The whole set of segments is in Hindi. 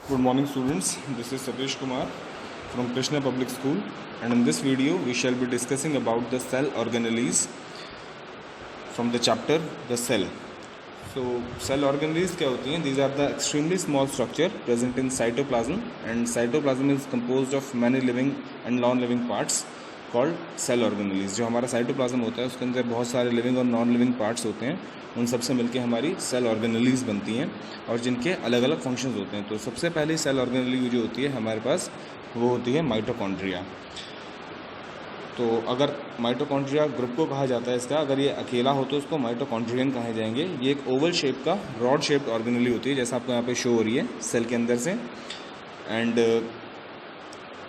Good morning students, this is Satish Kumar from Krishna Public School, and in this video we shall be discussing about the cell organelles from the chapter the cell. So cell organelles क्या होती हैं? These are the extremely small structure present in cytoplasm, and cytoplasm is composed of many living and non-living parts called cell organelles. जो हमारा साइटोप्लाज्म होता है उसके अंदर बहुत सारे लिविंग और नॉन लिविंग पार्ट्स होते हैं, उन सबसे मिलके हमारी सेल ऑर्गेनेलीज बनती हैं और जिनके अलग अलग फंक्शंस होते हैं। तो सबसे पहले सेल ऑर्गेनेली जो होती है हमारे पास वो होती है माइटोकॉन्ड्रिया। तो अगर माइटोकॉन्ड्रिया ग्रुप को कहा जाता है इसका, अगर ये अकेला हो तो उसको माइटोकॉन्ड्रियन कहे जाएंगे। ये एक ओवल शेप का रॉड शेप्ड ऑर्गेनेली होती है, जैसा आपको यहाँ पे शो हो रही है सेल के अंदर से, and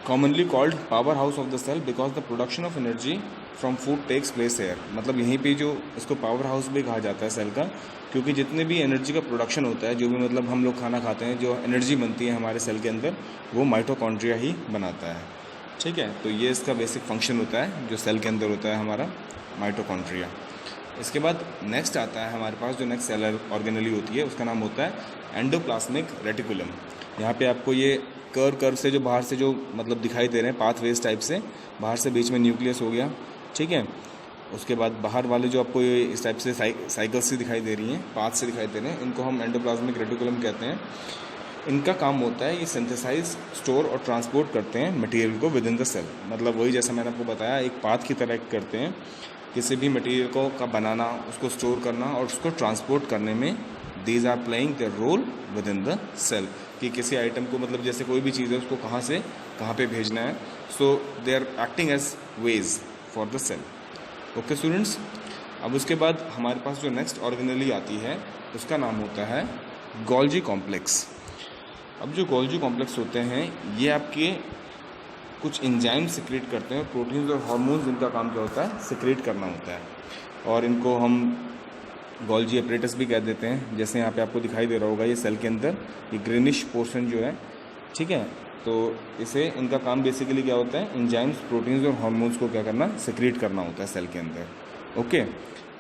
commonly called power house of the cell because the production of energy from food takes place here। मतलब यहीं पे जो इसको पावर हाउस भी कहा जाता है सेल का, क्योंकि जितने भी एनर्जी का प्रोडक्शन होता है, जो भी मतलब हम लोग खाना खाते हैं, जो एनर्जी बनती है हमारे सेल के अंदर, वो माइटोकॉन्ड्रिया ही बनाता है। ठीक है, तो ये इसका बेसिक फंक्शन होता है जो सेल के अंदर होता है हमारा माइटोकॉन्ड्रिया। इसके बाद नेक्स्ट आता है हमारे पास जो नेक्स्ट सेलर ऑर्गेनेली होती है, उसका नाम होता है एंडोप्लाज्मिक रेटिकुलम। यहाँ पे आपको ये कर्व से जो बाहर से जो मतलब दिखाई दे रहे हैं पाथवेज टाइप से, बाहर से बीच में न्यूक्लियस हो गया, ठीक है। उसके बाद बाहर वाले जो आपको ये इस टाइप से साइकिल से दिखाई दे रही हैं, पाथ से दिखाई दे रहे हैं, इनको हम एंडोप्लाज्मिक रेटिकुलम कहते हैं। इनका काम होता है ये सिंथेसाइज, स्टोर और ट्रांसपोर्ट करते हैं मटेरियल को विद इन द सेल। मतलब वही जैसा मैंने आपको बताया, एक पाथ की तरह करते हैं किसी भी मटेरियल को का बनाना, उसको स्टोर करना और उसको ट्रांसपोर्ट करने में। These are playing the role within the cell, कि किसी आइटम को मतलब जैसे कोई भी चीज़ है उसको कहाँ से कहाँ पे भेजना है। So they are acting as ways for the cell. Okay students, अब उसके बाद हमारे पास जो नेक्स्ट ऑर्गेनेली आती है उसका नाम होता है गोल्जी कॉम्प्लेक्स। अब जो गोल्जी कॉम्प्लेक्स होते हैं ये आपके कुछ एंजाइम सिक्रेट करते हैं, प्रोटीन्स और हार्मोन्स, जिनका काम क्या होता है सिक्रेट करना होता है, और इनको हम गोल्जी एपरेटस भी कह देते हैं। जैसे यहाँ पे आपको दिखाई दे रहा होगा ये सेल के अंदर ये ग्रीनिश पोर्शन जो है, ठीक है। तो इसे इनका काम बेसिकली क्या होता है, एंजाइम्स, प्रोटीन्स और हार्मोन्स को क्या करना, सिक्रेट करना होता है सेल के अंदर। ओके,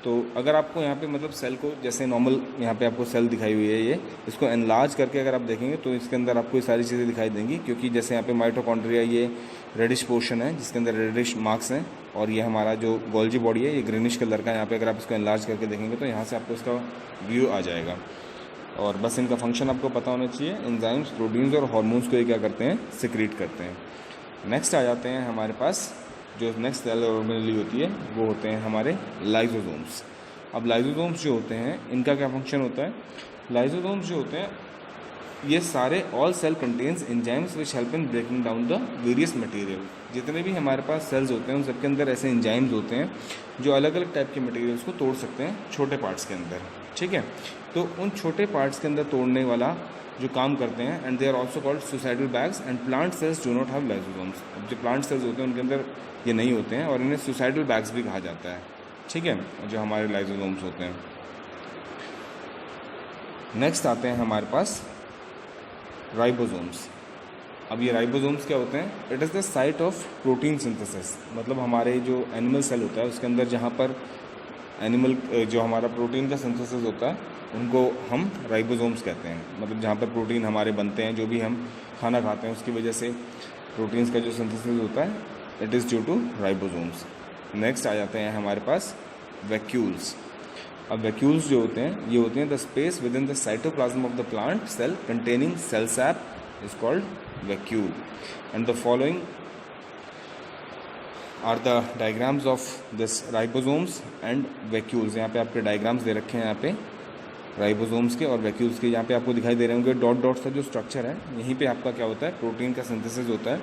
तो अगर आपको यहाँ पे मतलब सेल को जैसे नॉर्मल यहाँ पे आपको सेल दिखाई हुई है, ये इसको एनलार्ज करके अगर आप देखेंगे तो इसके अंदर आपको ये सारी चीज़ें दिखाई देंगी, क्योंकि जैसे यहाँ पे माइटोकॉन्ड्रिया ये रेडिश पोर्शन है जिसके अंदर रेडिश मार्क्स हैं, और ये हमारा जो गोल्जी बॉडी है ये ग्रीनिश कलर का। यहाँ पे अगर आप इसको एनलार्ज करके देखेंगे तो यहाँ से आपको इसका व्यू आ जाएगा। और बस इनका फंक्शन आपको पता होना चाहिए, एंजाइम्स, प्रोटीन्स और हार्मोन्स को ये क्या करते हैं, सिक्रेट करते हैं। नेक्स्ट आ जाते हैं हमारे पास जो नेक्स्ट सेल ऑर्गेनेली होती है वो होते हैं हमारे लाइसोसोम्स। अब लाइसोसोम्स जो होते हैं इनका क्या फंक्शन होता है, लाइसोसोम्स जो होते हैं ये सारे all cell contains enzymes which help in breaking down the various material. जितने भी हमारे पास सेल्स होते हैं उन सबके अंदर ऐसे एंजाइम्स होते हैं जो अलग अलग टाइप के मटेरियल्स को तोड़ सकते हैं छोटे पार्ट्स के अंदर, ठीक है। तो उन छोटे पार्ट्स के अंदर तोड़ने वाला जो काम करते हैं, and they are also called suicidal bags, and plant cells do not have lysosomes. अब जो प्लांट सेल्स होते हैं उनके अंदर ये नहीं होते हैं और इन्हें सुसाइडल बैग्स भी कहा जाता है, ठीक है, जो हमारे लाइसोसोम्स होते हैं। नेक्स्ट आते हैं हमारे पास राइबोसोम्स। अब ये राइबोसोम्स क्या होते हैं, it is the site of protein synthesis. मतलब हमारे जो एनिमल सेल होता है उसके अंदर जहाँ पर एनिमल जो हमारा प्रोटीन का सिंथेसिस होता है उनको हम राइबोसोम्स कहते हैं। मतलब जहाँ पर प्रोटीन हमारे बनते हैं, जो भी हम खाना खाते हैं उसकी वजह से प्रोटीन्स का जो सिंथेसिस होता है, it is due to ribosomes. Next आ जाते हैं हमारे पास वैक्यूल्स। अब वैक्यूल्स जो होते हैं ये होते हैं the space within the cytoplasm of the plant cell containing cell sap is called vacuole, and the following are the diagrams of this ribosomes and vacuoles. यहाँ पे आपके डायग्राम्स दे रखे हैं यहाँ पे राइबोसोम्स के और वैक्यूल्स के। यहाँ पे आपको दिखाई दे रहे होंगे डॉट डॉट सा जो स्ट्रक्चर है, यहीं पे आपका क्या होता है, प्रोटीन का सिंथेसिस होता है।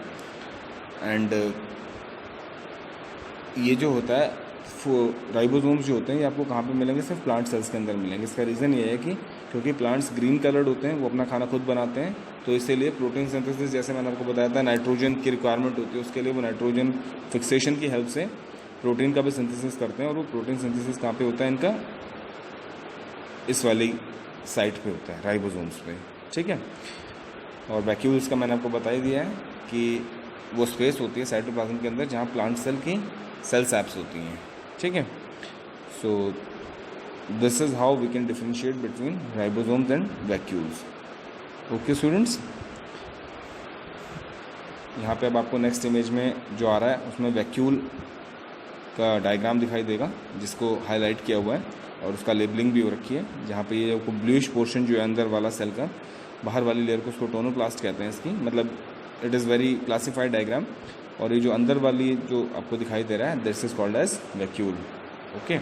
एंड ये जो होता है राइबोसोम्स जो होते हैं ये आपको कहाँ पे मिलेंगे, सिर्फ प्लांट सेल्स के अंदर मिलेंगे। इसका रीज़न ये है कि क्योंकि प्लांट्स ग्रीन कलर्ड होते हैं, वो अपना खाना खुद बनाते हैं, तो इसीलिए प्रोटीन सिंथेसिस, जैसे मैंने आपको बताया था, नाइट्रोजन की रिक्वायरमेंट होती है, उसके लिए वो नाइट्रोजन फिक्सेशन की हेल्प से प्रोटीन का भी सिंथेसिस करते हैं। और वो प्रोटीन सिंथेसिस कहाँ पे होता है इनका, इस वाली साइट पे होता है, राइबोसोम्स पे, ठीक है। और वैक्यूल्स का मैंने आपको बता ही दिया है कि वो स्पेस होती है साइटोप्लाज्म के अंदर जहाँ प्लांट सेल की सेल सैप्स होती हैं, ठीक है। So this is how we can differentiate between ribosomes and vacuoles. Okay students, यहाँ पे अब आपको नेक्स्ट इमेज में जो आ रहा है उसमें वैक्यूल का डायग्राम दिखाई देगा जिसको हाईलाइट किया हुआ है और उसका लेबलिंग भी हो रखी है, जहाँ पे ये ब्लूइश पोर्शन जो है अंदर वाला सेल का, बाहर वाली लेयर को उसको टोनोप्लास्ट कहते हैं इसकी, मतलब it is very classified diagram. और ये जो अंदर वाली जो आपको दिखाई दे रहा है this is called as vacuole. Okay,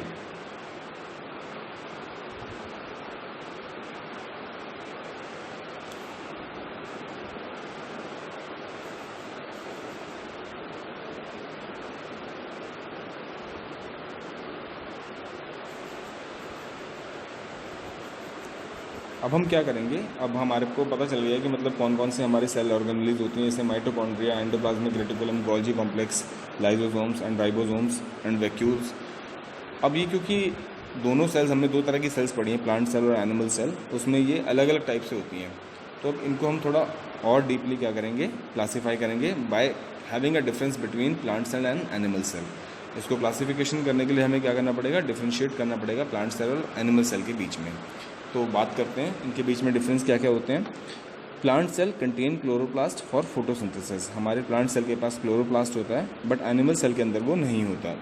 अब हम क्या करेंगे, अब हमारे को पता चल गया कि मतलब कौन कौन से हमारे सेल ऑर्गेनेलीज होती हैं, जैसे mitochondria, endoplasmic reticulum, Golgi complex, lysosomes and ribosomes and vacuoles. अब ये क्योंकि दोनों सेल्स, हमने दो तरह की सेल्स पढ़ी हैं, प्लांट सेल और एनिमल सेल, उसमें ये अलग अलग टाइप से होती हैं। तो अब इनको हम थोड़ा और डीपली क्या करेंगे, क्लासीफाई करेंगे by having a difference between plant cell and animal cell. इसको क्लासिफिकेशन करने के लिए हमें क्या करना पड़ेगा, डिफ्रेंशिएट करना पड़ेगा प्लांट सेल और एनिमल सेल के बीच में। तो बात करते हैं इनके बीच में डिफरेंस क्या क्या होते हैं। Plant cell contain chloroplast for photosynthesis. हमारे प्लांट सेल के पास क्लोरोप्लास्ट होता है, बट एनिमल सेल के अंदर वो नहीं होता।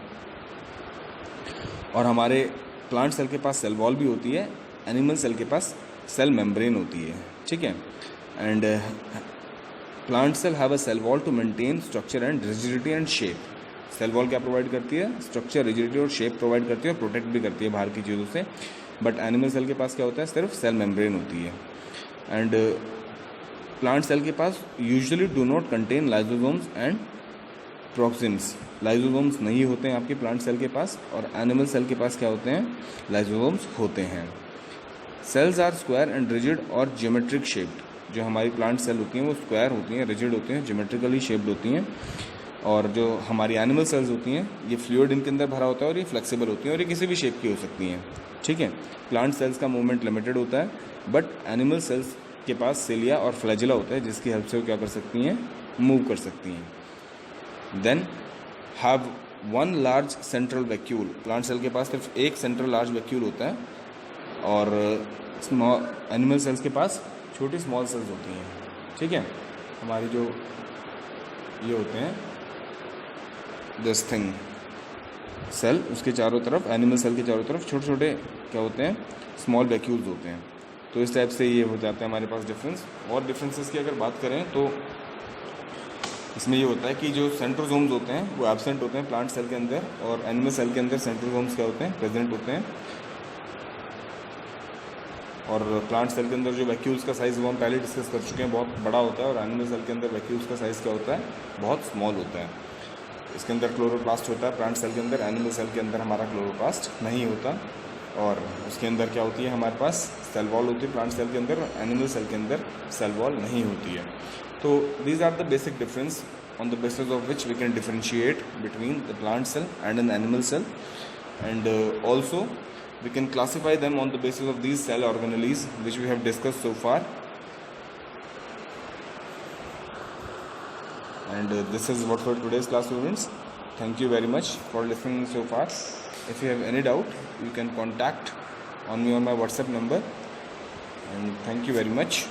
और हमारे प्लांट सेल के पास सेल वॉल भी होती है, एनिमल सेल के पास सेल मेम्ब्रेन होती है, ठीक है। And plant cell have a cell wall to maintain structure and rigidity and shape. Cell wall क्या प्रोवाइड करती है, स्ट्रक्चर, रिजिडिटी और शेप प्रोवाइड करती है और प्रोटेक्ट भी करती है बाहर की चीज़ों से। बट एनिमल सेल के पास क्या होता है, सिर्फ सेल मेम्ब्रेन होती है। एंड प्लांट सेल के पास usually do not contain lysosomes and peroxins. Lysosomes नहीं होते हैं आपके प्लांट सेल के पास, और एनिमल सेल के पास क्या होते हैं, लाइसोसोम्स होते हैं। Cells are square and rigid और ज्योमेट्रिक शेप्ड। जो हमारी प्लांट सेल होती हैं वो स्क्वायर होती हैं, रिजिड होती हैं, ज्योमेट्रिकली शेप्ड होती हैं। और जो हमारी एनिमल सेल्स होती हैं ये फ्लूइड इनके अंदर भरा होता है और ये फ्लेक्सिबल होती हैं और ये किसी भी शेप की हो सकती हैं, ठीक है। प्लांट सेल्स का मूवमेंट लिमिटेड होता है, बट एनिमल सेल्स के पास सिलिया और फ्लैजिला होता है जिसकी हेल्प से वो क्या कर सकती हैं, मूव कर सकती हैं। Then have one large central vacuole. Plant cell के पास सिर्फ एक सेंट्रल लार्ज वैक्यूल होता है, और स्मॉल एनिमल सेल्स के पास छोटी स्मॉल सेल्स होती हैं, ठीक है। हमारी जो ये होते हैं दिस थिंग सेल, उसके चारों तरफ, एनिमल सेल के चारों तरफ छोटे छोटे क्या होते हैं, स्मॉल वैक्यूल्स होते हैं। तो इस टाइप से ये हो जाता है हमारे पास डिफरेंस। और डिफरेंसेस की अगर बात करें तो इसमें ये होता है कि जो सेंट्रोसोम्स होते हैं वो एब्सेंट होते हैं प्लांट सेल के अंदर, और एनिमल सेल के अंदर सेंट्रोसोम्स क्या होते हैं, प्रेजेंट होते हैं। और प्लांट सेल के अंदर जो वैक्यूल्स का साइज़ वो हम पहले डिस्कस कर चुके हैं, बहुत बड़ा होता है, और एनिमल सेल के अंदर वैक्यूल्स का साइज़ क्या होता है, बहुत स्मॉल होता है। इसके अंदर क्लोरोप्लास्ट होता है प्लांट सेल के अंदर, एनिमल सेल के अंदर हमारा क्लोरोप्लास्ट नहीं होता। और उसके अंदर क्या होती है, हमारे पास सेल वॉल होती है प्लांट सेल के अंदर, एनिमल सेल के अंदर सेल वॉल नहीं होती है। तो these are the basic difference on the basis of which we can differentiate between the plant cell and an animal cell, and also we can classify them on the basis of these cell organelles which we have discussed so far. And this is what for today's class, students. Thank you very much for listening so far. If you have any doubt, you can contact on me on my WhatsApp number, and thank you very much.